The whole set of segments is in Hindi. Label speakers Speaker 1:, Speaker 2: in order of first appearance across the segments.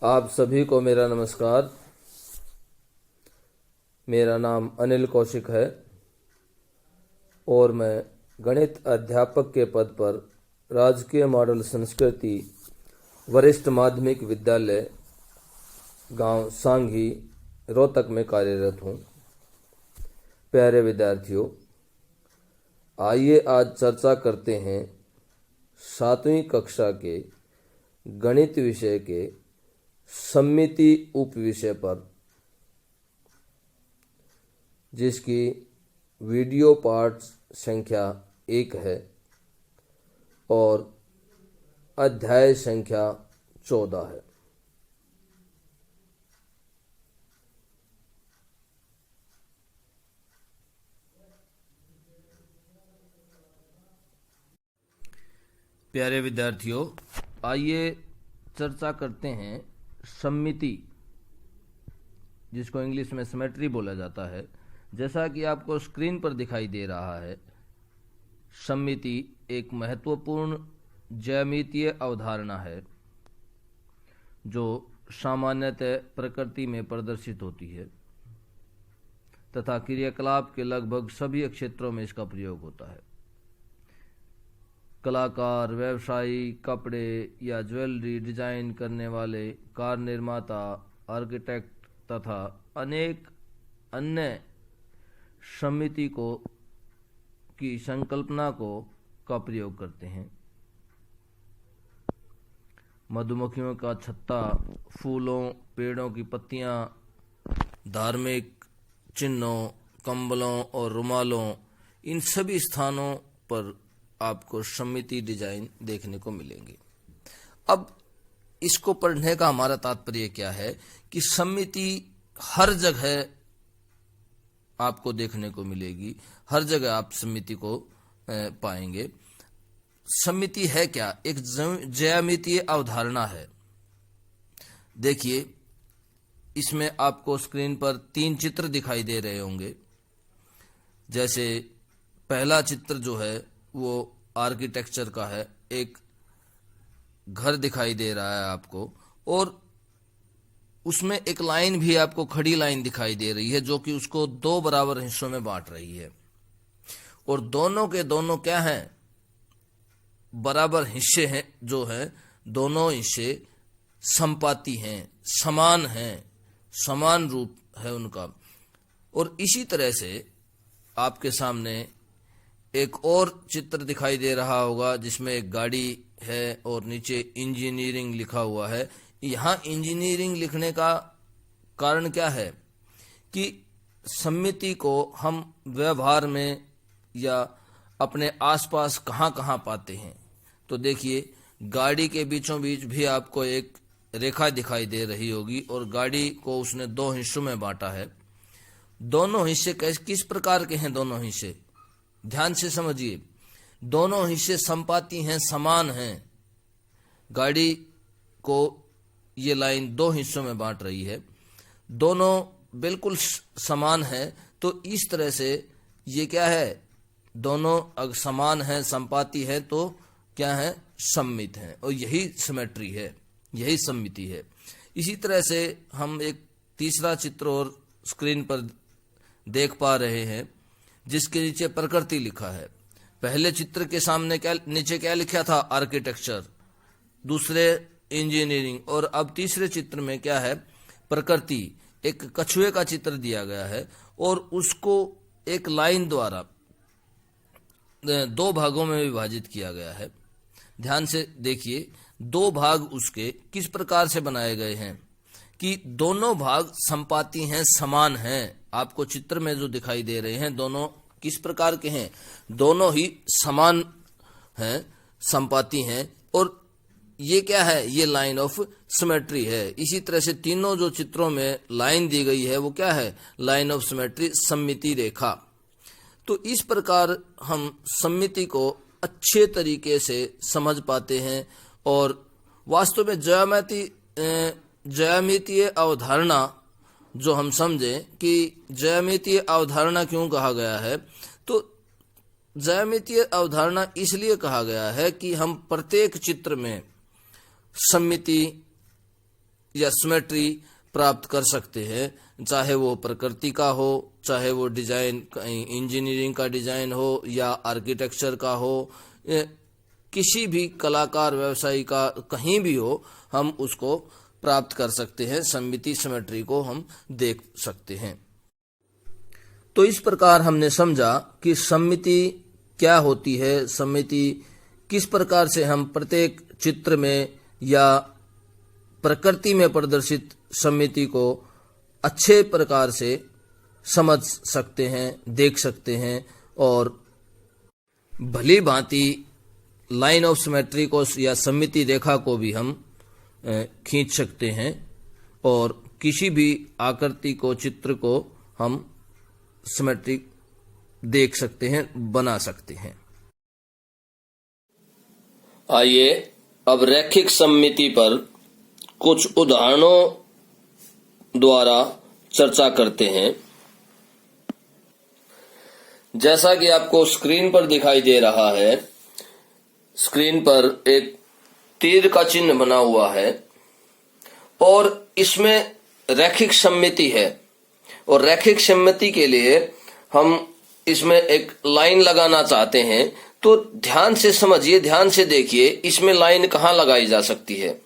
Speaker 1: आप सभी को मेरा नमस्कार। मेरा नाम अनिल कौशिक है और मैं गणित अध्यापक के पद पर राजकीय मॉडल संस्कृति वरिष्ठ माध्यमिक विद्यालय गांव सांघी रोहतक में कार्यरत हूं। प्यारे विद्यार्थियों, आइए आज चर्चा करते हैं 7वीं कक्षा के गणित विषय के सममिति उपविषय पर, जिसकी वीडियो पाठ संख्या 1 है और अध्याय संख्या 14 है। प्यारे विद्यार्थियों, आइए चर्चा करते हैं सममिति, जिसको इंग्लिश में सिमेट्री बोला जाता है। जैसा कि आपको स्क्रीन पर दिखाई दे रहा है, सममिति एक महत्वपूर्ण ज्यामितीय अवधारणा है जो सामान्यतः प्रकृति में प्रदर्शित होती है तथा क्रियाकलाप के लगभग सभी क्षेत्रों में इसका प्रयोग होता है। कलाकार, व्यवसायी, कपड़े या ज्वेलरी डिजाइन करने वाले, कार निर्माता, आर्किटेक्ट तथा अनेक अन्य सममिति को की संकल्पना का प्रयोग करते हैं। मधुमक्खियों का छत्ता, फूलों, पेड़ों की पत्तियां, धार्मिक चिन्हों, कंबलों और रुमालों, इन सभी स्थानों पर आपको सममिति डिजाइन देखने को मिलेंगे। अब इसको पढ़ने का हमारा तात्पर्य क्या है कि सममिति हर जगह आपको देखने को मिलेगी, हर जगह आप सममिति को पाएंगे। सममिति है क्या? एक ज्यामितीय अवधारणा है। देखिए, इसमें आपको स्क्रीन पर 3 चित्र दिखाई दे रहे होंगे। जैसे पहला चित्र जो है वो आर्किटेक्चर का है। एक घर दिखाई दे रहा है आपको और उसमें एक लाइन भी आपको, खड़ी लाइन दिखाई दे रही है, जो कि उसको 2 बराबर हिस्सों में बांट रही है। और दोनों के दोनों क्या हैं? बराबर हिस्से हैं, जो हैं दोनों हिस्से समपाती हैं, समान हैं, समान रूप है उनका। और इसी तरह से आपके सामने एक और चित्र दिखाई दे रहा होगा जिसमें एक गाड़ी है और नीचे इंजीनियरिंग लिखा हुआ है। यहाँ इंजीनियरिंग लिखने का कारण क्या है कि सममिति को हम व्यवहार में या अपने आसपास कहाँ कहाँ पाते हैं। तो देखिए, गाड़ी के बीचों बीच भी आपको एक रेखा दिखाई दे रही होगी और गाड़ी को उसने 2 हिस्सों में बांटा है। दोनों हिस्से किस प्रकार के हैं? दोनों हिस्से ध्यान से समझिए। दोनों हिस्से समपाती हैं, समान हैं। गाड़ी को ये लाइन 2 हिस्सों में बांट रही है, दोनों बिल्कुल समान है। तो इस तरह से ये क्या है? दोनों अगर समान है, समपाती है, तो क्या है? सममित है। और यही सिमेट्री है, यही सममिति है। इसी तरह से हम एक तीसरा चित्र और स्क्रीन पर देख पा रहे हैं, जिसके नीचे प्रकृति लिखा है। पहले चित्र के सामने नीचे क्या लिखा था? आर्किटेक्चर, दूसरे इंजीनियरिंग, और अब तीसरे चित्र में क्या है? प्रकृति। एक कछुए का चित्र दिया गया है और उसको एक लाइन द्वारा 2 भागों में विभाजित किया गया है। ध्यान से देखिए, 2 भाग उसके किस प्रकार से बनाए गए हैं कि दोनों भाग समपाती हैं, समान हैं। आपको चित्र में जो दिखाई दे रहे हैं, दोनों किस प्रकार के हैं? दोनों ही समान हैं, समपाती हैं। और ये क्या है? ये लाइन ऑफ सिमेट्री है। इसी तरह से तीनों जो चित्रों में लाइन दी गई है वो क्या है? लाइन ऑफ सिमेट्री, सममिति रेखा। तो इस प्रकार हम सममिति को अच्छे तरीके से समझ पाते हैं। और वास्तव में ज्यामितीय अवधारणा जो हम समझें कि ज्यामितीय अवधारणा क्यों कहा गया है, तो ज्यामितीय अवधारणा इसलिए कहा गया है कि हम प्रत्येक चित्र में सममिति या सिमेट्री प्राप्त कर सकते हैं, चाहे वो प्रकृति का हो, चाहे वो डिजाइन इंजीनियरिंग का डिजाइन हो या आर्किटेक्चर का हो, किसी भी कलाकार व्यवसायी का कहीं भी हो, हम उसको प्राप्त कर सकते हैं। सममिति सिमेट्री को हम देख सकते हैं। तो इस प्रकार हमने समझा कि सममिति क्या होती है, सममिति किस प्रकार से हम प्रत्येक चित्र में या प्रकृति में प्रदर्शित सममिति को अच्छे प्रकार से समझ सकते हैं, देख सकते हैं, और भली भांति लाइन ऑफ सिमेट्री को या सममिति रेखा को भी हम खींच सकते हैं, और किसी भी आकृति को, चित्र को हम सिमेट्रिक देख सकते हैं, बना सकते हैं।
Speaker 2: आइए अब रैखिक सममिति पर कुछ उदाहरणों द्वारा चर्चा करते हैं। जैसा कि आपको स्क्रीन पर दिखाई दे रहा है, स्क्रीन पर एक तीर का चिन्ह बना हुआ है और इसमें रैखिक सममिति है, और रैखिक सममिति के लिए हम इसमें एक लाइन लगाना चाहते हैं। तो ध्यान से समझिए, ध्यान से देखिए, इसमें लाइन कहाँ लगाई जा सकती है।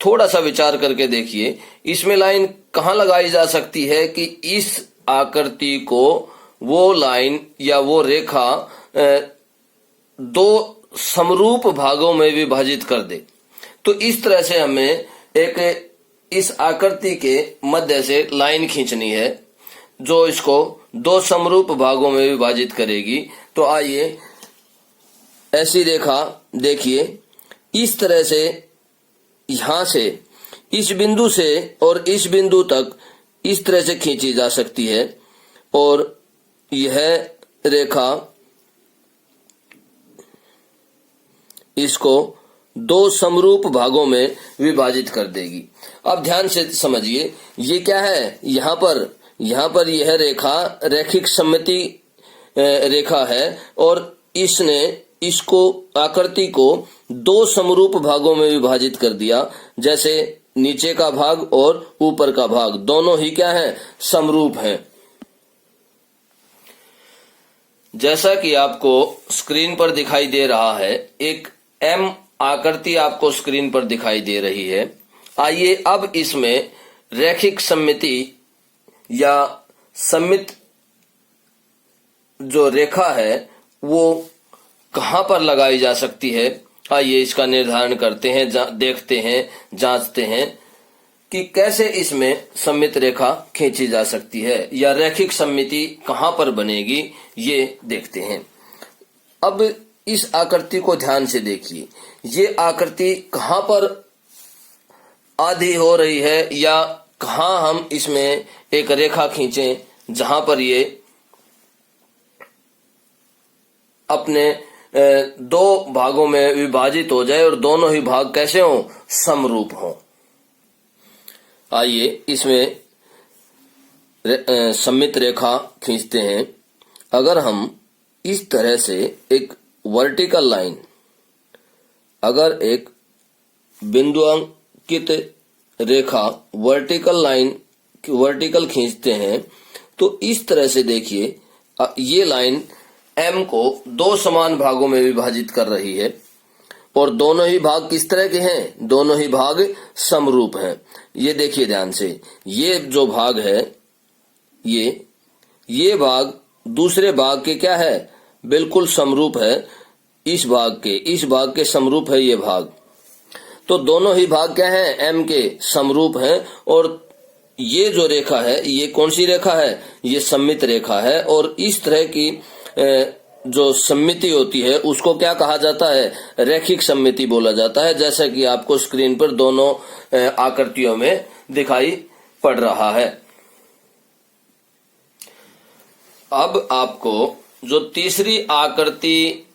Speaker 2: थोड़ा सा विचार करके देखिए, इसमें लाइन कहाँ लगाई जा सकती है कि इस आकृति को वो लाइन या वो रेखा दो समरूप भागों में विभाजित कर दे। तो इस तरह से हमें एक इस आकृति के मध्य से लाइन खींचनी है जो इसको दो समरूप भागों में विभाजित करेगी। तो आइए ऐसी रेखा देखिए, इस तरह से यहां से इस बिंदु से और इस बिंदु तक इस तरह से खींची जा सकती है, और यह रेखा इसको दो समरूप भागों में विभाजित कर देगी। अब ध्यान से समझिए, ये क्या है, यहाँ पर यह रेखा रैखिक सममिति रेखा है, और इसने इसको आकृति को दो समरूप भागों में विभाजित कर दिया। जैसे नीचे का भाग और ऊपर का भाग दोनों ही क्या है, समरूप हैं। जैसा कि आपको स्क्रीन पर दिखाई दे रहा है, एक एम आकृति आपको स्क्रीन पर दिखाई दे रही है। आइए अब इसमें रैखिक सममिति या सममित जो रेखा है वो कहां पर लगाई जा सकती है। आइए इसका निर्धारण करते हैं, देखते हैं, जांचते हैं कि कैसे इसमें सममित रेखा खींची जा सकती है या रैखिक सममिति कहां पर बनेगी, ये देखते हैं। अब इस आकृति को ध्यान से देखिए, ये आकृति कहां पर आधी हो रही है या कहां हम इसमें एक रेखा खींचें जहां पर ये अपने दो भागों में विभाजित हो जाए और दोनों ही भाग कैसे हों, समरूप हों। आइए इसमें सममित रेखा खींचते हैं। अगर हम इस तरह से एक वर्टिकल लाइन, अगर एक बिंदुअंकित रेखा वर्टिकल खींचते हैं, तो इस तरह से देखिए, ये लाइन एम को दो समान भागों में विभाजित कर रही है, और दोनों ही भाग किस तरह के हैं, दोनों ही भाग समरूप हैं। ये देखिए ध्यान से, ये जो भाग है, ये भाग दूसरे भाग के क्या है, बिल्कुल समरूप है। इस भाग के समरूप है ये भाग। तो दोनों ही भाग क्या हैं, एम के समरूप हैं। और ये जो रेखा है, ये कौन सी रेखा है, ये सममित रेखा है। और इस तरह की जो सममिति होती है उसको क्या कहा जाता है, रैखिक सममिति बोला जाता है, जैसा कि आपको स्क्रीन पर दोनों आकृतियों में दिखाई पड़ रहा है। अब आपको जो तीसरी आकृति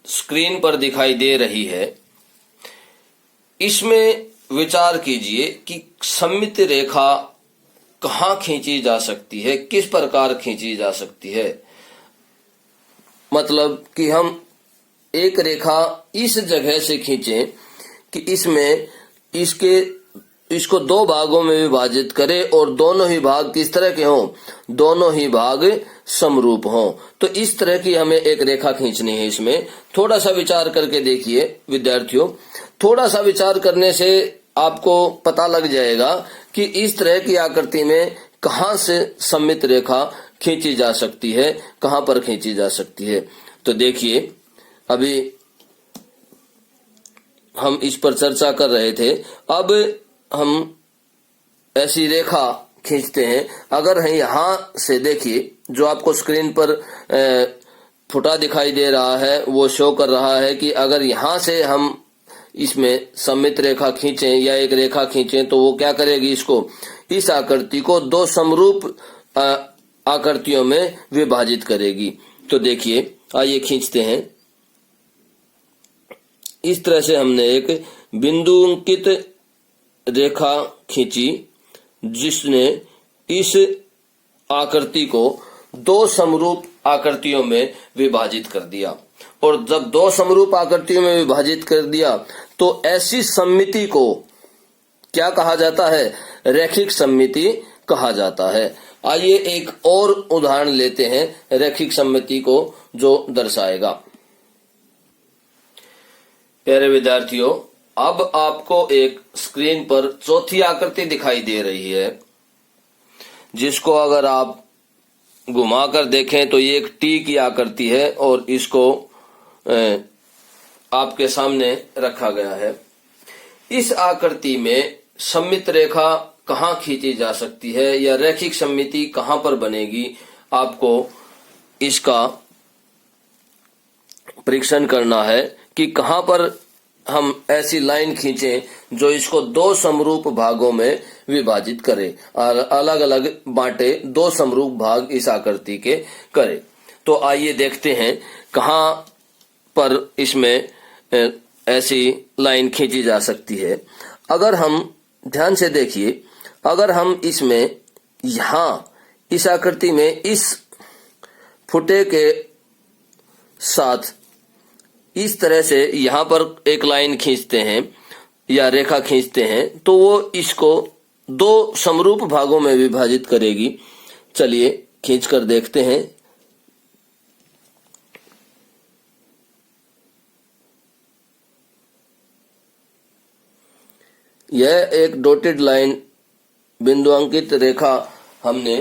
Speaker 2: स्क्रीन पर दिखाई दे रही है, इसमें विचार कीजिए कि सममित रेखा कहाँ खींची जा सकती है, किस प्रकार खींची जा सकती है। मतलब कि हम एक रेखा इस जगह से खींचें कि इसमें इसको दो भागों में विभाजित करे और दोनों ही भाग किस तरह के हों, दोनों ही भाग समरूप हों। तो इस तरह की हमें एक रेखा खींचनी है। इसमें थोड़ा सा विचार करके देखिए विद्यार्थियों, थोड़ा सा विचार करने से आपको पता लग जाएगा कि इस तरह की आकृति में कहाँ से सममित रेखा खींची जा सकती है, कहाँ पर खींची जा सकती है। तो देखिए, अभी हम इस पर चर्चा कर रहे थे। अब हम ऐसी रेखा खींचते हैं। अगर हम यहाँ से देखिए, जो आपको स्क्रीन पर फुटा दिखाई दे रहा है वो शो कर रहा है कि अगर यहाँ से हम इसमें सममित रेखा खींचें या एक रेखा खींचें तो वो क्या करेगी, इसको, इस आकृति को दो समरूप आकृतियों में विभाजित करेगी। तो देखिए, आइए खींचते हैं। इस तरह से हमने एक बिंदुंकित रेखा खींची जिसने इस आकृति को दो समरूप आकृतियों में विभाजित कर दिया। और जब दो समरूप आकृतियों में विभाजित कर दिया तो ऐसी सममिति को क्या कहा जाता है, रैखिक सममिति कहा जाता है। आइए एक और उदाहरण लेते हैं रैखिक सममिति को जो दर्शाएगा। प्यारे विद्यार्थियों, अब आपको एक स्क्रीन पर चौथी आकृति दिखाई दे रही है, जिसको अगर आप घुमाकर देखें तो ये एक टी की आकृति है और इसको आपके सामने रखा गया है। इस आकृति में सममित रेखा कहाँ खींची जा सकती है या रैखिक सममिति कहाँ पर बनेगी, आपको इसका परीक्षण करना है कि कहाँ पर हम ऐसी लाइन खींचें जो इसको दो समरूप भागों में विभाजित करे और अलग अलग बांटे दो समरूप भाग इस आकृति के करे। तो आइए देखते हैं कहाँ पर इसमें ऐसी लाइन खींची जा सकती है। अगर हम ध्यान से देखिए, अगर हम इसमें यहाँ इस आकृति में इस फुटे के साथ इस तरह से यहाँ पर एक लाइन खींचते हैं या रेखा खींचते हैं तो वो इसको दो समरूप भागों में विभाजित करेगी। चलिए खींच कर देखते हैं। यह एक डॉटेड लाइन बिंदुअंकित रेखा हमने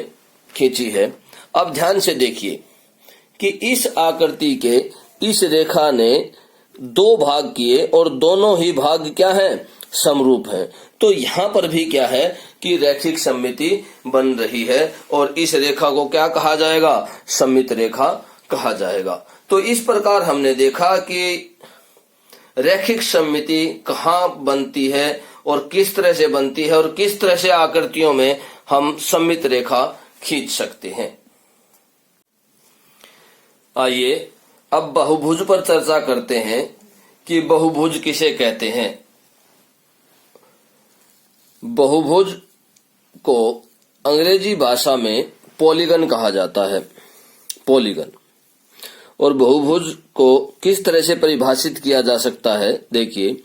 Speaker 2: खींची है। अब ध्यान से देखिए कि इस आकृति के इस रेखा ने दो भाग किए और दोनों ही भाग क्या है, समरूप हैं। तो यहाँ पर भी क्या है कि रैखिक सममिति बन रही है और इस रेखा को क्या कहा जाएगा, सममित रेखा कहा जाएगा। तो इस प्रकार हमने देखा कि रैखिक सममिति कहाँ बनती है और किस तरह से बनती है और किस तरह से आकृतियों में हम सममित रेखा खींच सकते हैं। आइए अब बहुभुज पर चर्चा करते हैं कि बहुभुज किसे कहते हैं। बहुभुज को अंग्रेजी भाषा में पॉलीगन कहा जाता है, पॉलीगन। और बहुभुज को किस तरह से परिभाषित किया जा सकता है, देखिए,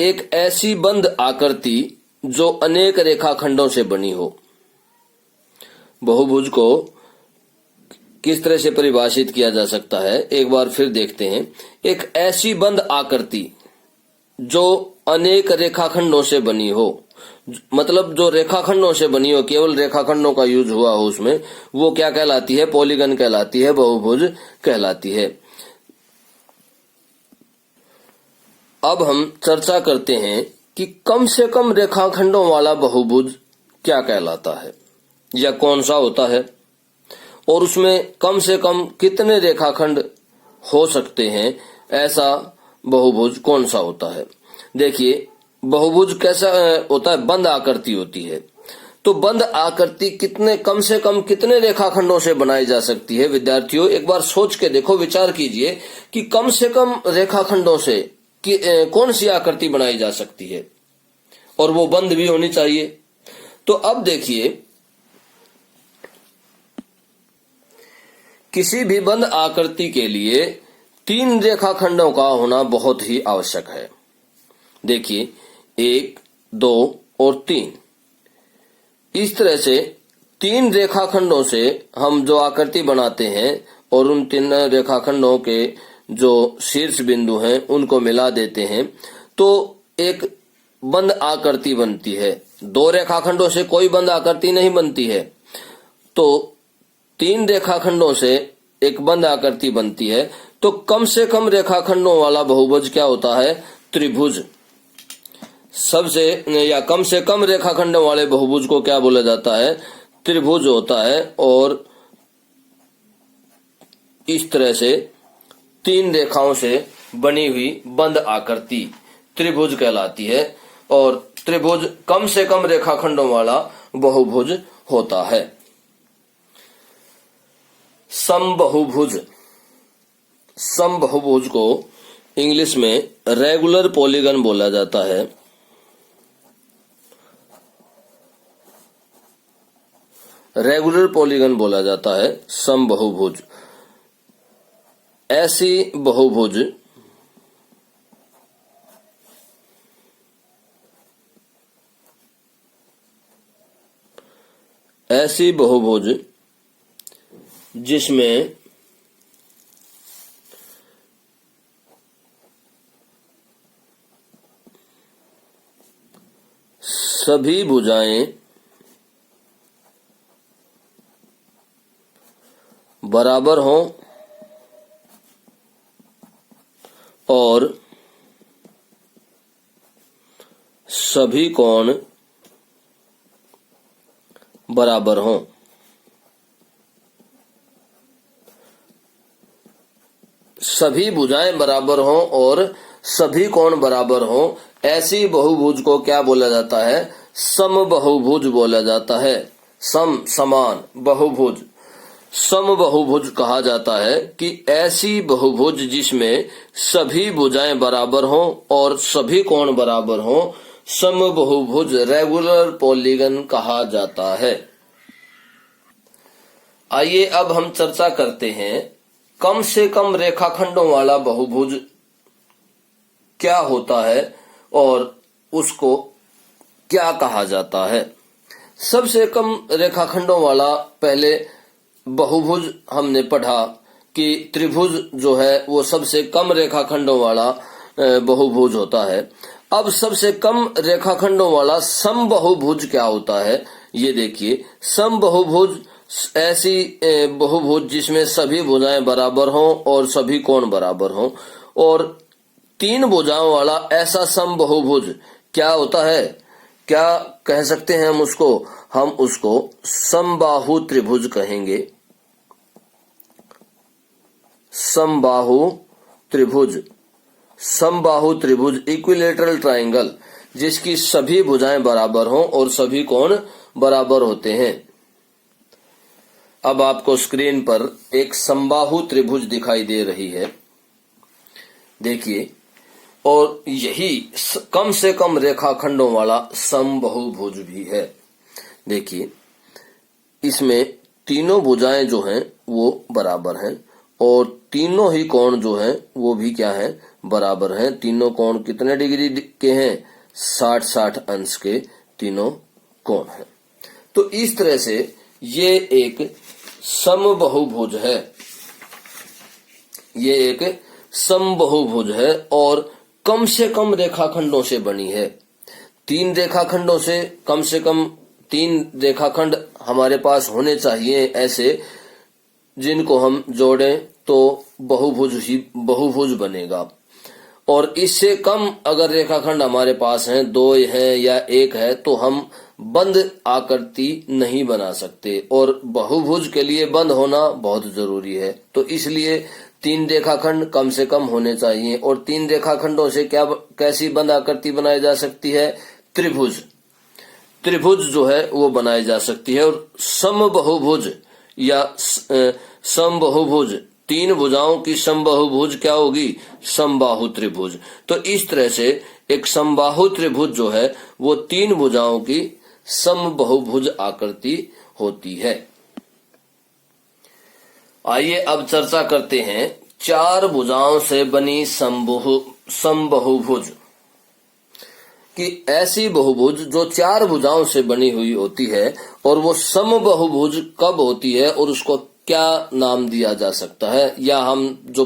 Speaker 2: एक ऐसी बंद आकृति जो अनेक रेखाखंडों से बनी हो। बहुभुज को किस तरह से परिभाषित किया जा सकता है, एक बार फिर देखते हैं। एक ऐसी बंद आकृति जो अनेक रेखाखंडों से बनी हो, मतलब जो रेखाखंडों से बनी हो, केवल रेखाखंडों का यूज हुआ हो उसमें, वो क्या कहलाती है, पॉलीगन कहलाती है, बहुभुज कहलाती है। अब हम चर्चा करते हैं कि कम से कम रेखाखंडों वाला बहुभुज क्या कहलाता है या कौन सा होता है और उसमें कम से कम कितने रेखाखंड हो सकते हैं, ऐसा बहुभुज कौन सा होता है। देखिए, बहुभुज कैसा होता है, बंद आकृति होती है। तो बंद आकृति कम से कम कितने रेखाखंडों से बनाई जा सकती है। विद्यार्थियों, एक बार सोच के देखो, विचार कीजिए कि कम से कम रेखाखंडों से कौन सी आकृति बनाई जा सकती है और वो बंद भी होनी चाहिए। तो अब देखिए, किसी भी बंद आकृति के लिए 3 रेखाखंडों का होना बहुत ही आवश्यक है। देखिए, 1, 2 और 3। इस तरह से 3 रेखाखंडों से हम जो आकृति बनाते हैं और उन 3 रेखाखंडों के जो शीर्ष बिंदु हैं उनको मिला देते हैं तो एक बंद आकृति बनती है। 2 रेखाखंडों से कोई बंद आकृति नहीं बनती है, तो 3 रेखाखंडों से एक बंद आकृति बनती है। तो कम से कम रेखाखंडों वाला बहुभुज क्या होता है? त्रिभुज। सबसे या कम से कम रेखाखंडों वाले बहुभुज को क्या बोला जाता है? त्रिभुज होता है। और इस तरह से 3 रेखाओं से बनी हुई बंद आकृति त्रिभुज कहलाती है। और त्रिभुज कम से कम रेखाखंडों वाला बहुभुज होता है। समबहुभुज। समबहुभुज को इंग्लिश में रेगुलर पॉलीगन बोला जाता है। रेगुलर पॉलीगन बोला जाता है समबहुभुज। ऐसी बहुभुज जिसमें सभी भुजाएं बराबर हों और सभी कोण बराबर हों। सभी भुजाएं बराबर हों और सभी कोण बराबर हों, ऐसी बहुभुज को क्या बोला जाता है? समबहुभुज बोला जाता है। सम समान, बहुभुज समबहुभुज कहा जाता है कि ऐसी बहुभुज जिसमें सभी भुजाएं बराबर हों और सभी कोण बराबर हों, समबहुभुज रेगुलर पॉलीगन कहा जाता है। आइए अब हम चर्चा करते हैं कम से कम रेखाखंडों वाला बहुभुज क्या होता है और उसको क्या कहा जाता है। सबसे कम रेखाखंडों वाला पहले बहुभुज हमने पढ़ा कि त्रिभुज जो है वो सबसे कम रेखाखंडों वाला बहुभुज होता है। अब सबसे कम रेखाखंडों वाला समबहुभुज क्या होता है, ये देखिए। समबहुभुज ऐसी बहुभुज जिसमें सभी भुजाएं बराबर हों और सभी कोण बराबर हों। और 3 भुजाओं वाला ऐसा समबहुभुज क्या होता है? क्या कह सकते हैं हम उसको? हम उसको समबाहु त्रिभुज कहेंगे। समबाहु त्रिभुज। समबाहु त्रिभुज इक्विलेटरल ट्रायंगल जिसकी सभी भुजाएं बराबर हों और सभी कोण बराबर होते हैं। अब आपको स्क्रीन पर एक समबाहु त्रिभुज दिखाई दे रही है, देखिए। और यही कम से कम रेखाखंडों वाला समबहुभुज भी है। देखिए, इसमें तीनों भुजाएं जो हैं वो बराबर हैं और तीनों ही कोण जो हैं वो भी क्या हैं? बराबर हैं। तीनों कोण कितने डिग्री के हैं? 60-60 अंश के तीनों कोण हैं। तो इस तरह से ये एक समबहुभुज है। ये एक समबहुभुज है और कम से कम रेखाखंडों से बनी है। 3 रेखाखंडों से कम 3 रेखाखंड हमारे पास होने चाहिए ऐसे, जिनको हम जोड़ें तो बहुभुज बनेगा। और इससे कम अगर रेखाखंड हमारे पास हैं, 2 हैं या 1 है, तो हम बंद आकृति नहीं बना सकते। और बहुभुज के लिए बंद होना बहुत जरूरी है। तो इसलिए 3 रेखाखंड कम से कम होने चाहिए। और 3 रेखाखंडों से कैसी बंद आकृति बनाई जा सकती है? त्रिभुज। त्रिभुज जो है वो बनाई जा सकती है। और समबहुभुज या समबहुभुज, 3 भुजाओं की समबहुभुज क्या होगी? समबाहु त्रिभुज। तो इस तरह से एक समबाहु त्रिभुज जो है वो 3 भुजाओं की समबहुभुज आकृति होती है। आइए अब चर्चा करते हैं 4 भुजाओं से बनी समबहुभुज। कि ऐसी बहुभुज जो चार भुजाओं से बनी हुई होती है और वो समबाहुभुज कब होती है और उसको क्या नाम दिया जा सकता है, या हम जो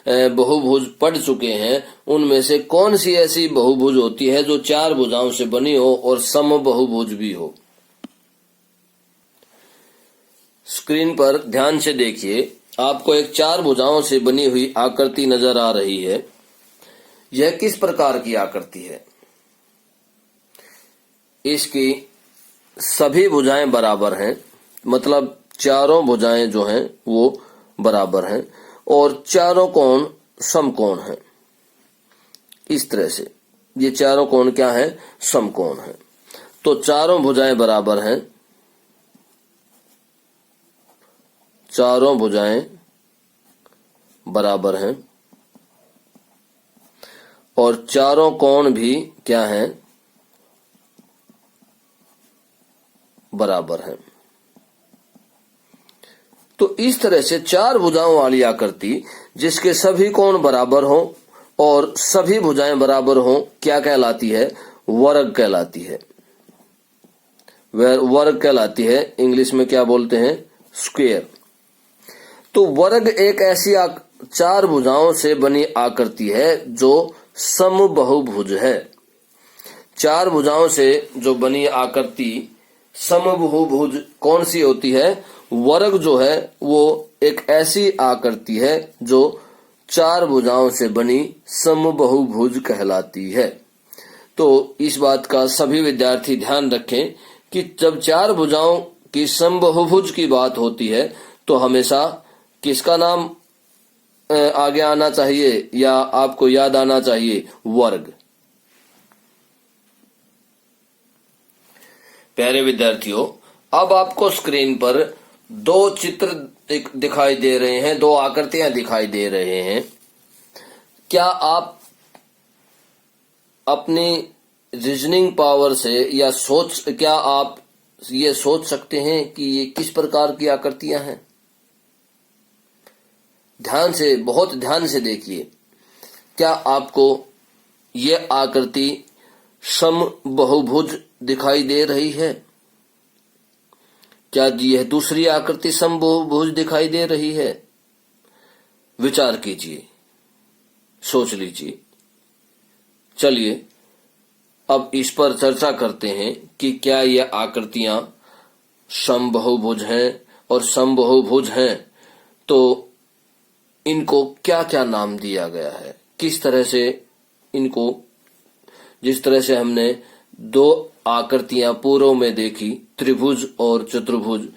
Speaker 2: बहुभुज पढ़ चुके हैं उनमें से कौन सी ऐसी बहुभुज होती है जो चार भुजाओं से बनी हो और समबाहुभुज भी हो। स्क्रीन पर ध्यान से देखिए, आपको एक चार भुजाओं से बनी हुई आकृति नजर आ रही है। यह किस प्रकार की आकृति है? इसकी सभी भुजाएं बराबर हैं, मतलब चारों भुजाएं जो हैं वो बराबर हैं और चारों कोण समकोण हैं। इस तरह से ये चारों कोण क्या है? समकोण हैं। तो चारों भुजाएं बराबर हैं, चारों भुजाएं बराबर हैं और चारों कोण भी क्या हैं? बराबर हैं। तो इस तरह से चार भुजाओं वाली आकृति जिसके सभी कोण बराबर हों और सभी भुजाएं बराबर हों क्या कहलाती है? वर्ग कहलाती है। वह वर्ग कहलाती है। इंग्लिश में क्या बोलते हैं? स्क्वायर। तो वर्ग एक ऐसी चार भुजाओं से बनी आकृति है जो समबाहुभुज है। चार भुजाओं से जो बनी आकृति समबाहुभुज कौन सी होती है? वर्ग जो है वो एक ऐसी आकृति है जो चार भुजाओं से बनी समबाहुभुज कहलाती है। तो इस बात का सभी विद्यार्थी ध्यान रखें कि जब चार भुजाओं की समबाहुभुज की बात होती है तो हमेशा किसका नाम आगे आना चाहिए या आपको याद आना चाहिए? वर्ग। प्यारे विद्यार्थियों, अब आपको स्क्रीन पर दो चित्र दिखाई दे रहे हैं, दो आकृतियां दिखाई दे रहे हैं। क्या आप अपनी रीजनिंग पावर से या क्या आप ये सोच सकते हैं कि ये किस प्रकार की आकृतियां हैं? ध्यान से, बहुत ध्यान से देखिए। क्या आपको ये आकृति समबाहुभुज दिखाई दे रही है? क्या यह दूसरी आकृति समबाहुभुज दिखाई दे रही है? विचार कीजिए, सोच लीजिए। चलिए अब इस पर चर्चा करते हैं कि क्या यह आकृतियां समबाहुभुज हैं, और समबाहुभुज हैं तो इनको क्या क्या नाम दिया गया है, किस तरह से इनको, जिस तरह से हमने दो आकृतियां पूर्व में देखी, त्रिभुज और चतुर्भुज,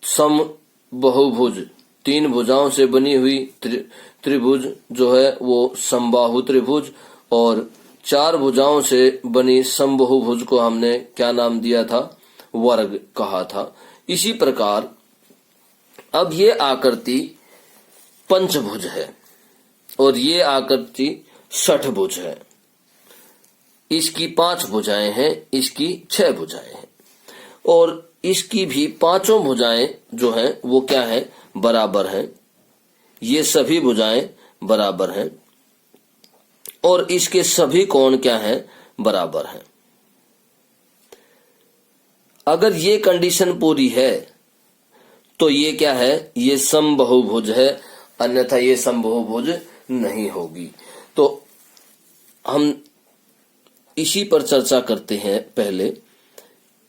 Speaker 2: समबाहुभुज तीन भुजाओं से बनी हुई त्रिभुज जो है वो समबाहु त्रिभुज, और चार भुजाओं से बनी समबाहुभुज को हमने क्या नाम दिया था? वर्ग कहा था। इसी प्रकार अब ये आकृति पंचभुज है और ये आकृति षठभुज है। इसकी 5 भुजाएं हैं, इसकी 6 भुजाएं हैं और इसकी भी पांचों भुजाएं जो हैं वो क्या है? बराबर हैं। ये सभी भुजाएं बराबर हैं और इसके सभी कोण क्या हैं? बराबर हैं। अगर ये कंडीशन पूरी है तो ये क्या है? ये समबाहुभुज है, अन्यथा ये समबाहुभुज नहीं होगी। तो हम इसी पर चर्चा करते हैं। पहले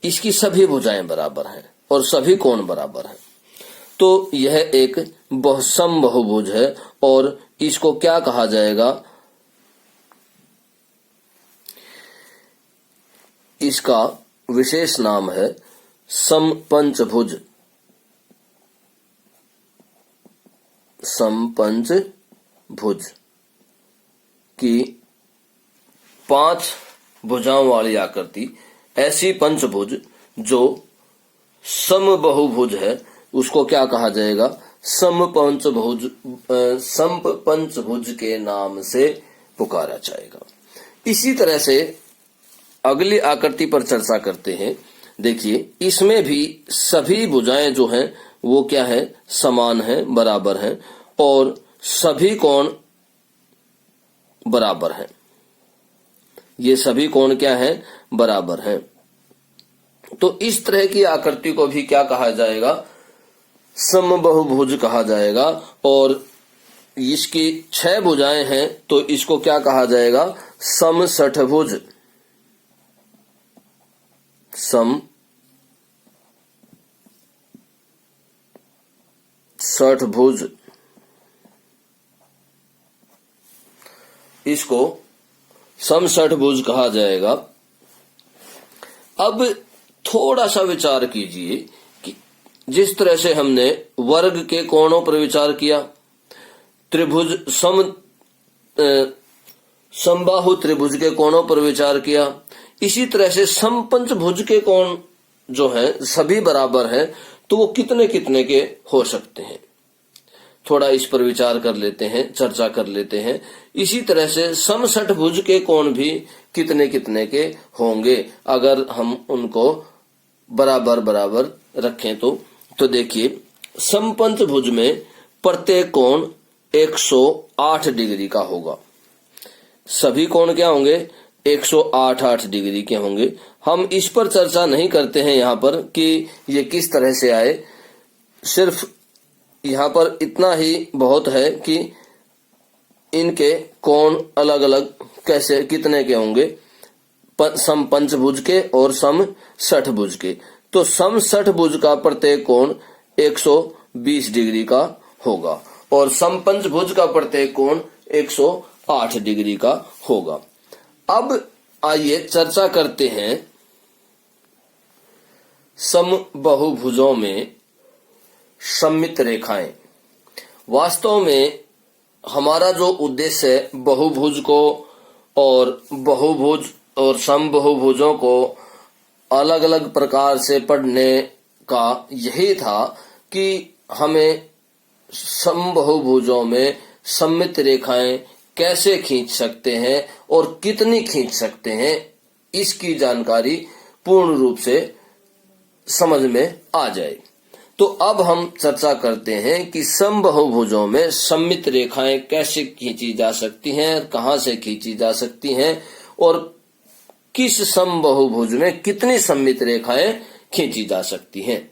Speaker 2: इसकी सभी भुजाएं बराबर हैं और सभी कोण बराबर हैं, तो यह एक समबाहुभुज है और इसको क्या कहा जाएगा? इसका विशेष नाम है समपंचभुज। समपंचभुज की 5 भुजाओं वाली आकृति, ऐसी पंचभुज जो समबाहुभुज है उसको क्या कहा जाएगा? समपंचभुज के नाम से पुकारा जाएगा। इसी तरह से अगली आकृति पर चर्चा करते हैं। देखिए इसमें भी सभी भुजाएं जो हैं वो क्या है? समान है, बराबर हैं और सभी कोण बराबर हैं। ये सभी कोण क्या हैं, बराबर हैं। तो इस तरह की आकृति को भी क्या कहा जाएगा, समबाहुभुज कहा जाएगा। और इसकी 6 भुजाएं हैं तो इसको क्या कहा जाएगा, समषठभुज। समषठभुज, इसको समषठभुज कहा जाएगा। अब थोड़ा सा विचार कीजिए कि जिस तरह से हमने वर्ग के कोणों पर विचार किया, त्रिभुज समबाहु त्रिभुज के कोणों पर विचार किया, इसी तरह से समपंचभुज के कोण जो है सभी बराबर हैं, तो वो कितने कितने के हो सकते हैं, थोड़ा इस पर विचार कर लेते हैं, चर्चा कर लेते हैं। इसी तरह से समषठभुज के कोण भी कितने कितने के होंगे अगर हम उनको बराबर बराबर रखें तो देखिए, समपंचभुज में प्रत्येक कोण 108 डिग्री का होगा। सभी कोण क्या होंगे, 108 डिग्री के होंगे। हम इस पर चर्चा नहीं करते हैं यहाँ पर कि ये किस तरह से आए, सिर्फ यहाँ पर इतना ही बहुत है कि इनके कोण अलग अलग कैसे कितने के होंगे, समपंचभुज के और समषठभुज के। तो समषठभुज का प्रत्येक कोण 120 डिग्री का होगा और समपंचभुज का प्रत्येक कोण 108 डिग्री का होगा। अब आइए चर्चा करते हैं समबाहुभुजों में सममित रेखाएं। वास्तव में हमारा जो उद्देश्य है बहुभुज को और बहुभुज और समबाहुभुजों को अलग अलग प्रकार से पढ़ने का यही था कि हमें समबाहुभुजों में सममित रेखाएं कैसे खींच सकते हैं और कितनी खींच सकते हैं, इसकी जानकारी पूर्ण रूप से समझ में आ जाए। तो अब हम चर्चा करते हैं कि समबाहुभुजों में सममित रेखाएं कैसे खींची जा सकती हैं, कहां से खींची जा सकती हैं और किस समबाहुभुज में कितनी सममित रेखाएं खींची जा सकती हैं।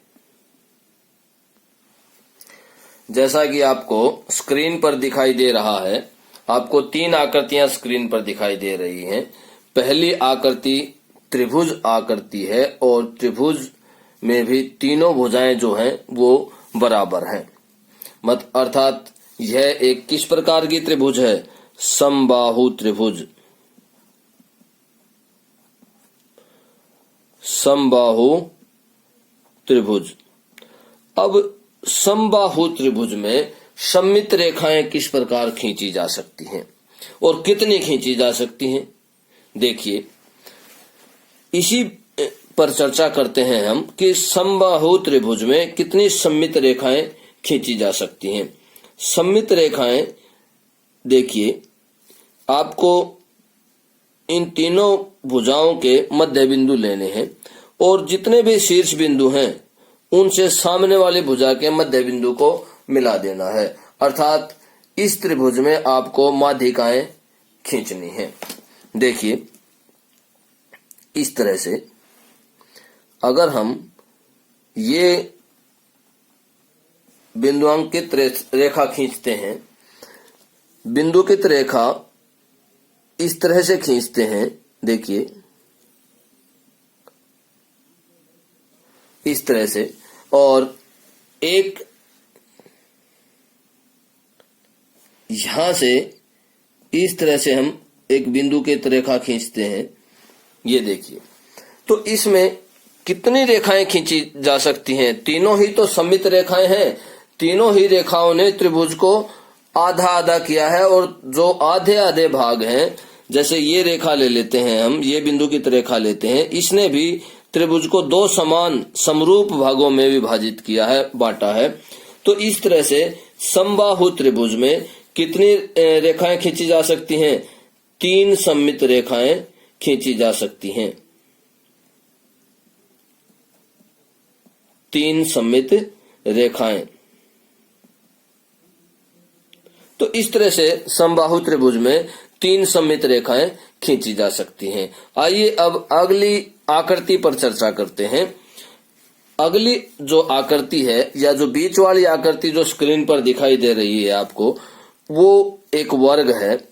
Speaker 2: जैसा कि आपको स्क्रीन पर दिखाई दे रहा है, आपको 3 आकृतियां स्क्रीन पर दिखाई दे रही हैं। पहली आकृति त्रिभुज आकृति है और त्रिभुज में भी तीनों भुजाएं जो हैं वो बराबर हैं। अर्थात यह एक किस प्रकार की त्रिभुज है, समबाहु त्रिभुज। समबाहु त्रिभुज। अब समबाहु त्रिभुज में सममित रेखाएं किस प्रकार खींची जा सकती हैं और कितनी खींची जा सकती हैं, देखिए इसी पर चर्चा करते हैं हम कि समबाहु त्रिभुज में कितनी सममित रेखाएं खींची जा सकती हैं। सममित रेखाएं देखिए, आपको इन तीनों भुजाओं के मध्य बिंदु लेने हैं और जितने भी शीर्ष बिंदु हैं उनसे सामने वाली भुजा के मध्य बिंदु को मिला देना है। अर्थात इस त्रिभुज में आपको माध्यिकाएं खींचनी है। देखिए इस तरह से अगर हम ये बिंदुआंकित रेखा खींचते हैं, बिंदुकित रेखा इस तरह से खींचते हैं, देखिए इस तरह से, और एक यहां से इस तरह से हम एक बिंदुकित रेखा खींचते हैं, ये देखिए। तो इसमें कितनी रेखाएं खींची जा सकती हैं, तीनों ही तो सममित रेखाएं हैं। तीनों ही रेखाओं ने त्रिभुज को आधा आधा किया है और जो आधे आधे भाग हैं, जैसे ये रेखा ले लेते हैं हम, ये बिंदुकित रेखा लेते हैं, इसने भी त्रिभुज को 2 समान समरूप भागों में विभाजित किया है, बांटा है। तो इस तरह से समबाहु त्रिभुज में कितनी रेखाएं खींची जा सकती हैं, 3 सममित रेखाएं खींची जा सकती हैं। 3 सममित रेखाएं। तो इस तरह से समबाहु त्रिभुज में 3 सममित रेखाएं खींची जा सकती हैं। आइए अब अगली आकृति पर चर्चा करते हैं। अगली जो आकृति है या जो बीच वाली आकृति जो स्क्रीन पर दिखाई दे रही है आपको, वो एक वर्ग है,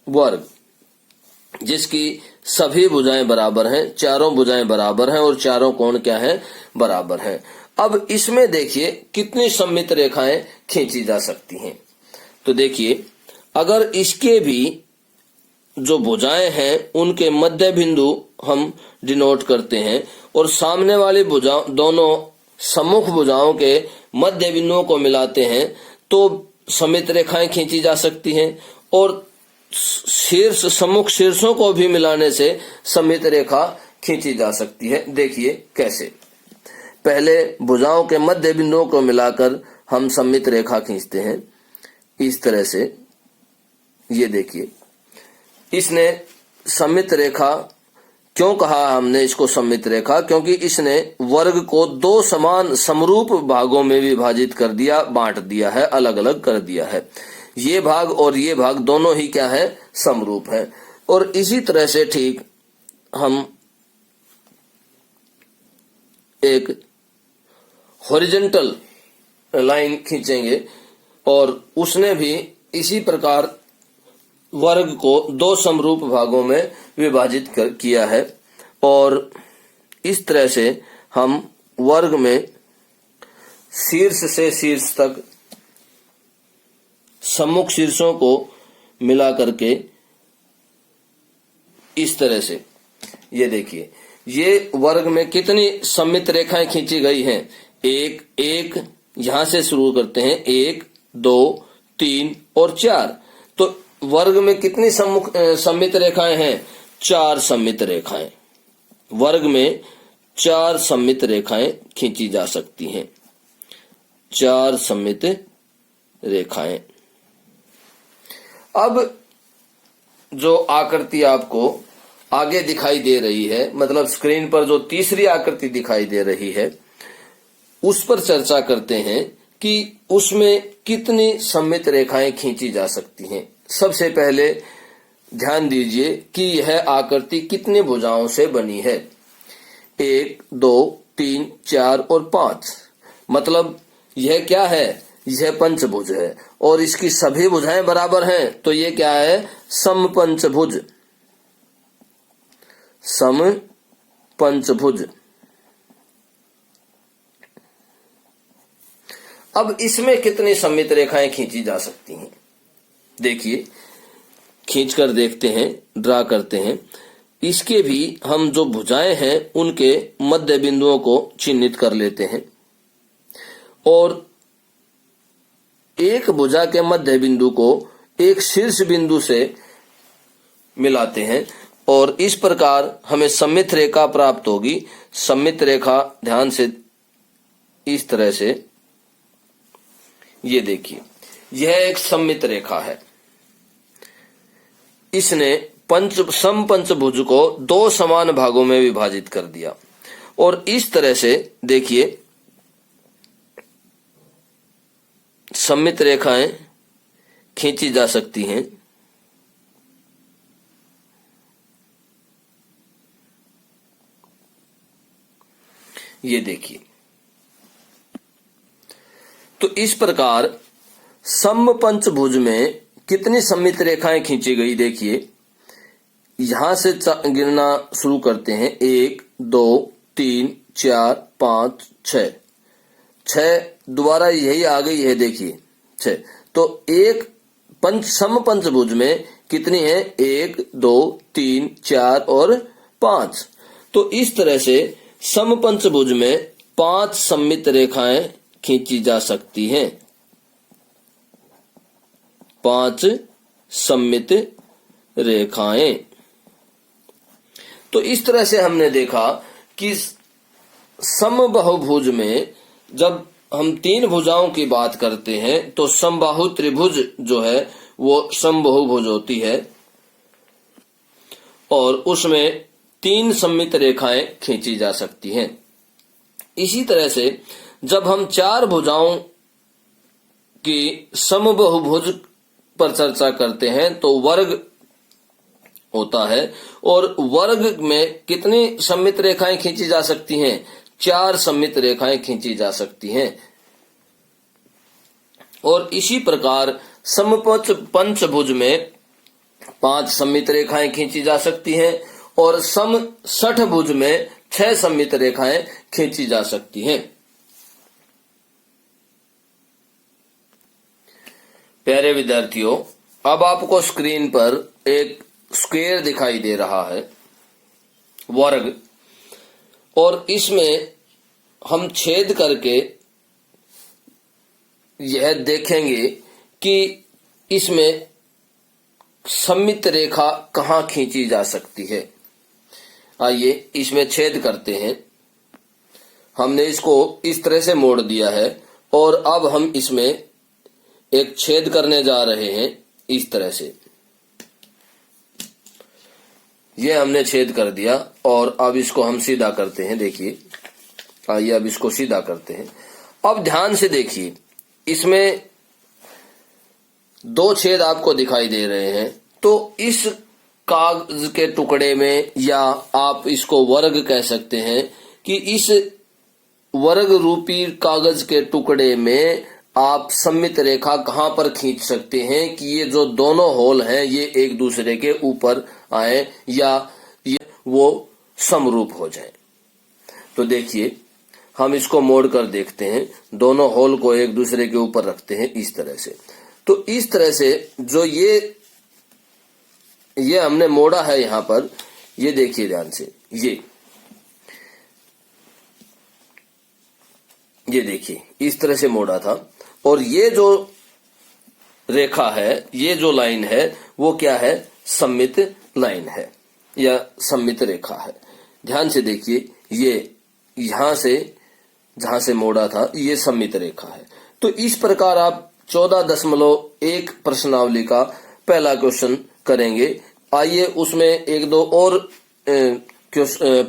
Speaker 2: वर्ग जिसकी सभी भुजाएं बराबर हैं, चारों भुजाएं बराबर हैं और चारों कोण क्या हैं, बराबर हैं। अब इसमें देखिए कितनी सममित रेखाएं खींची जा सकती हैं। तो देखिए अगर इसके भी जो भुजाएं हैं उनके मध्य बिंदु हम डिनोट करते हैं और सामने वाली भुजा दोनों सम्मुख भुजाओं के मध्य बिंदुओं को मिलाते हैं तो सममित रेखाएं खींची जा सकती हैं और शीर्ष सम्मुख शीर्षों को भी मिलाने से सममित रेखा खींची जा सकती है। देखिए कैसे। पहले भुजाओं के मध्य बिंदुओं को मिलाकर हम सममित रेखा खींचते हैं इस तरह से। ये देखिए, इसने सममित रेखा क्यों कहा हमने इसको सममित रेखा, क्योंकि इसने वर्ग को 2 समान समरूप भागों में विभाजित कर दिया, बांट दिया है, अलग अलग कर दिया है। ये भाग और ये भाग दोनों ही क्या है, समरूप है। और इसी तरह से ठीक हम एक हॉरिजॉन्टल लाइन खींचेंगे और उसने भी इसी प्रकार वर्ग को 2 समरूप भागों में विभाजित किया है और इस तरह से हम वर्ग में शीर्ष से शीर्ष तक सम्मुख शीर्षों को मिला करके इस तरह से, ये देखिए, ये वर्ग में कितनी सममित रेखाएं खींची गई हैं। एक एक यहां से शुरू करते हैं, 1 2 3 और 4। तो वर्ग में कितनी सममित रेखाएं हैं, 4 सममित रेखाएं। वर्ग में 4 सममित रेखाएं खींची जा सकती हैं, 4 सममित रेखाएं। अब जो आकृति आपको आगे दिखाई दे रही है, मतलब स्क्रीन पर जो तीसरी आकृति दिखाई दे रही है, उस पर चर्चा करते हैं कि उसमें कितनी सममित रेखाएं खींची जा सकती हैं। सबसे पहले ध्यान दीजिए कि यह आकृति कितनी भुजाओं से बनी है, 1 2 3 4 और 5। मतलब यह क्या है, यह पंचभुज है और इसकी सभी भुजाएं बराबर हैं, तो ये क्या है, समपंचभुज, समपंचभुज। अब इसमें कितनी सममित रेखाएं खींची जा सकती हैं, देखिए खींचकर देखते हैं, ड्रा करते हैं। इसके भी हम जो भुजाएं हैं उनके मध्य बिंदुओं को चिन्हित कर लेते हैं और एक भुजा के मध्य बिंदु को एक शीर्ष बिंदु से मिलाते हैं और इस प्रकार हमें सममित रेखा प्राप्त होगी। सममित रेखा ध्यान से इस तरह से, ये देखिए, यह एक सममित रेखा है। इसने समपंचभुज को 2 समान भागों में विभाजित कर दिया और इस तरह से देखिए सममित रेखाएं खींची जा सकती हैं। ये देखिए, तो इस प्रकार समपंचभुज में कितनी सममित रेखाएं खींची गई, देखिए यहां से गिनना शुरू करते हैं, 1 2 3 4 5 6 दोबारा यही आ गई है, देखिए 6। तो एक समपंचभुज में कितनी है, 1 2 3 4 और 5। तो इस तरह से समपंचभुज में 5 सममित रेखाएं खींची जा सकती हैं, 5 सममित रेखाएं। तो इस तरह से हमने देखा कि समबाहुभुज में जब हम 3 भुजाओं की बात करते हैं तो समबाहु त्रिभुज जो है वो समबाहुभुज होती है और उसमें 3 सममित रेखाएं खींची जा सकती हैं। इसी तरह से जब हम 4 भुजाओं की समबाहुभुज पर चर्चा करते हैं तो वर्ग होता है। और वर्ग में कितनी सममित रेखाएं खींची जा सकती हैं? 4 सममित रेखाएं खींची जा सकती हैं। और इसी प्रकार समपंचभुज में 5 सममित रेखाएं खींची जा सकती हैं और समषठभुज में 6 सममित रेखाएं खींची जा सकती हैं। प्यारे विद्यार्थियों, अब आपको स्क्रीन पर एक स्क्वायर दिखाई दे रहा है, वर्ग, और इसमें हम छेद करके यह देखेंगे कि इसमें सममित रेखा कहाँ खींची जा सकती है। आइए इसमें छेद करते हैं। हमने इसको इस तरह से मोड़ दिया है और अब हम इसमें एक छेद करने जा रहे हैं इस तरह से। ये हमने छेद कर दिया और अब इसको हम सीधा करते हैं। देखिए, आइए अब इसको सीधा करते हैं। अब ध्यान से देखिए, इसमें 2 छेद आपको दिखाई दे रहे हैं। तो इस कागज के टुकड़े में, या आप इसको वर्ग कह सकते हैं, कि इस वर्ग रूपी कागज के टुकड़े में आप सममित रेखा कहां पर खींच सकते हैं कि ये जो दोनों होल हैं ये एक दूसरे के ऊपर आए या ये वो समरूप हो जाए। तो देखिए, हम इसको मोड़ कर देखते हैं। दोनों होल को एक दूसरे के ऊपर रखते हैं इस तरह से। तो इस तरह से जो ये हमने मोड़ा है यहां पर, ये देखिए ध्यान से, ये देखिए इस तरह से मोड़ा था। और ये जो रेखा है, ये जो लाइन है, वो क्या है? सममित लाइन है या सममित रेखा है। ध्यान से देखिए, ये यहां से जहां से मोड़ा था ये सममित रेखा है। तो इस प्रकार आप 14.1 प्रश्नावली का पहला क्वेश्चन करेंगे। आइए उसमें 1-2 और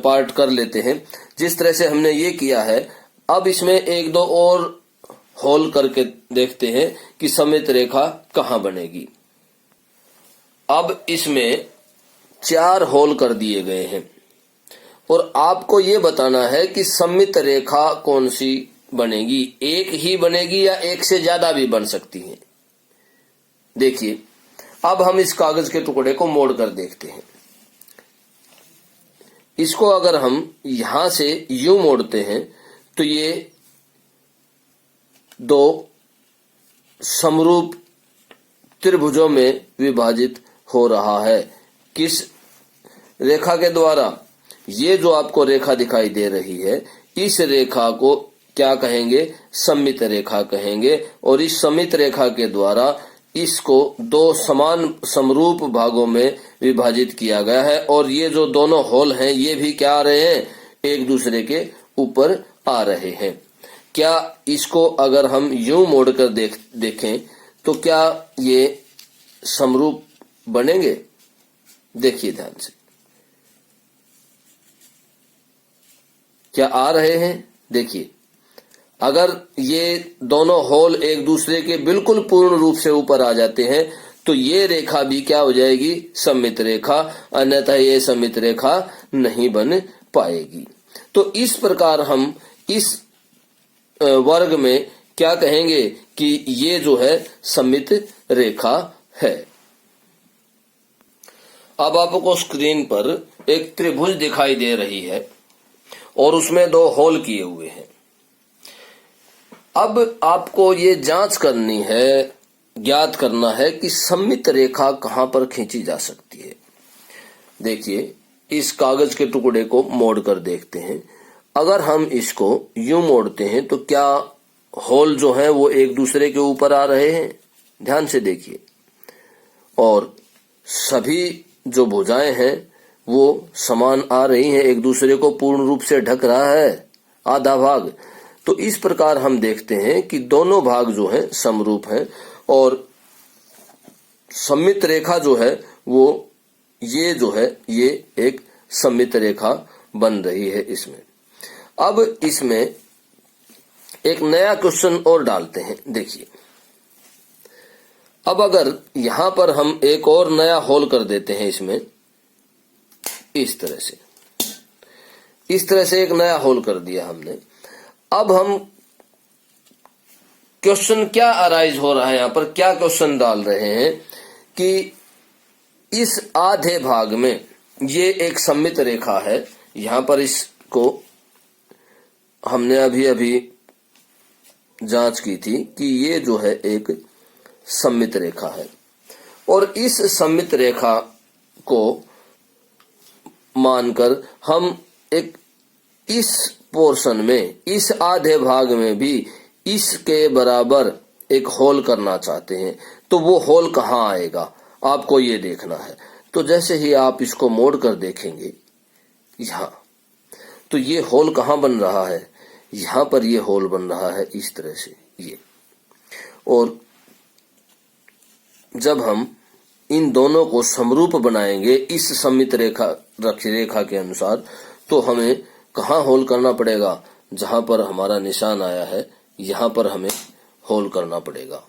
Speaker 2: पार्ट कर लेते हैं। जिस तरह से हमने ये किया है, अब इसमें 1-2 और होल करके देखते हैं कि सममित रेखा कहां बनेगी। अब इसमें 4 होल कर दिए गए हैं और आपको ये बताना है कि सममित रेखा कौन सी बनेगी। एक ही बनेगी या एक से ज्यादा भी बन सकती है। देखिए, अब हम इस कागज के टुकड़े को मोड़ कर देखते हैं। इसको अगर हम यहां से यूं मोड़ते हैं तो ये 2 समरूप त्रिभुजों में विभाजित हो रहा है। किस रेखा के द्वारा? ये जो आपको रेखा दिखाई दे रही है, इस रेखा को क्या कहेंगे? सममित रेखा कहेंगे। और इस सममित रेखा के द्वारा इसको 2 समान समरूप भागों में विभाजित किया गया है। और ये जो दोनों होल हैं ये भी क्या आ रहे हैं? एक दूसरे के ऊपर आ रहे हैं। क्या इसको अगर हम यूं मोड़कर देखें तो क्या ये समरूप बनेंगे? देखिए ध्यान से, क्या आ रहे हैं? देखिए, अगर ये दोनों होल एक दूसरे के बिल्कुल पूर्ण रूप से ऊपर आ जाते हैं तो ये रेखा भी क्या हो जाएगी? सममित रेखा। अन्यथा ये सममित रेखा नहीं बन पाएगी। तो इस प्रकार हम इस वर्ग में क्या कहेंगे कि ये जो है सममित रेखा है। अब आपको स्क्रीन पर एक त्रिभुज दिखाई दे रही है और उसमें 2 होल किए हुए हैं। अब आपको ये जांच करनी है, ज्ञात करना है कि सममित रेखा कहां पर खींची जा सकती है। देखिए, इस कागज के टुकड़े को मोड़ कर देखते हैं। अगर हम इसको यूं मोड़ते हैं तो क्या होल जो हैं वो एक दूसरे के ऊपर आ रहे हैं? ध्यान से देखिए। और सभी जो भुजाएं हैं वो समान आ रही हैं, एक दूसरे को पूर्ण रूप से ढक रहा है आधा भाग। तो इस प्रकार हम देखते हैं कि दोनों भाग जो हैं समरूप हैं और सममित रेखा जो है वो ये जो है ये एक सममित रेखा बन रही है इसमें। अब इसमें एक नया क्वेश्चन और डालते हैं। देखिए, अब अगर यहां पर हम एक और नया होल कर देते हैं इसमें, इस तरह से एक नया होल कर दिया हमने। अब हम क्वेश्चन क्या अराइज हो रहा है, यहां पर क्या क्वेश्चन डाल रहे हैं कि इस आधे भाग में ये एक सममित रेखा है, यहां पर इसको हमने अभी अभी जांच की थी कि ये जो है एक सममित रेखा है, और इस सममित रेखा को मानकर हम एक इस पोर्शन में, इस आधे भाग में भी इसके बराबर एक होल करना चाहते हैं। तो वो होल कहाँ आएगा, आपको ये देखना है। तो जैसे ही आप इसको मोड़ कर देखेंगे यहाँ, तो ये होल कहाँ बन रहा है, यहाँ पर ये होल बन रहा है इस तरह से ये। और जब हम इन दोनों को समरूप बनाएंगे इस सममित रेखा के अनुसार, तो हमें कहाँ होल करना पड़ेगा, जहां पर हमारा निशान आया है यहाँ पर हमें होल करना पड़ेगा।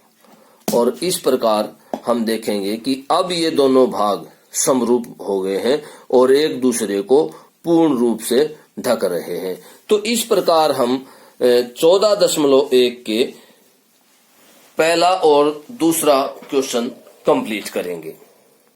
Speaker 2: और इस प्रकार हम देखेंगे कि अब ये दोनों भाग समरूप हो गए हैं और एक दूसरे को पूर्ण रूप से ढक रहे हैं। तो इस प्रकार हम 14.1 के पहला और दूसरा क्वेश्चन कंप्लीट करेंगे।